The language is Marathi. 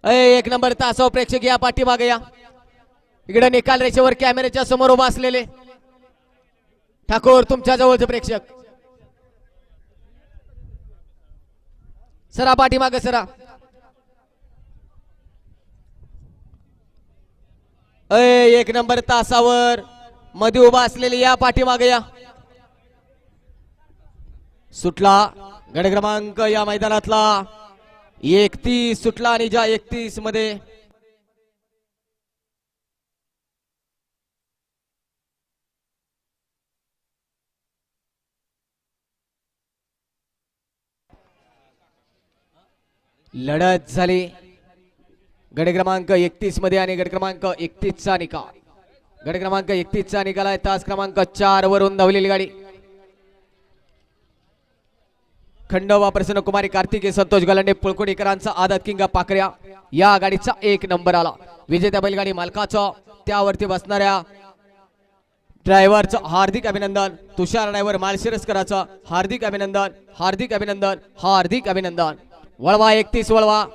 एक नंबर तासाव प्रेक्षक या पाठीमागे या. इकडे निकाल रेषेवर कॅमेऱ्याच्या समोर उभा असलेले ठाकूर तुमच्या जवळचे प्रेक्षक सरा पाठीमागे सरा. एक नंबर तासावर मध्ये उभा असलेले या पाठीमागे या. सुटला गड क्रमांक या मैदानातला 31 सुटला आणि ज्या 31 मध्ये लढत झाली. गड क्रमांक 31 मध्ये आणि गड क्रमांक 31 चा निकाल. गड क्रमांक 31 चा निकाल आहे. तास क्रमांक 4 वरून धावलेली गाडी खंडोबा प्रसन्न कुमारी कार्तिके संतोष गलांडे पुळकुडीकरांचा आदत किंगा पाकऱ्या या गाडीचा 1 नंबर आला. विजेत्या बैलगाडी मालकाचं त्यावरती बसणाऱ्या ड्रायव्हरचं हार्दिक अभिनंदन. तुषार ड्रायव्हर माळशिरसकरांचं हार्दिक अभिनंदन, हार्दिक अभिनंदन, हार्दिक अभिनंदन. वळवा 31 वळवा.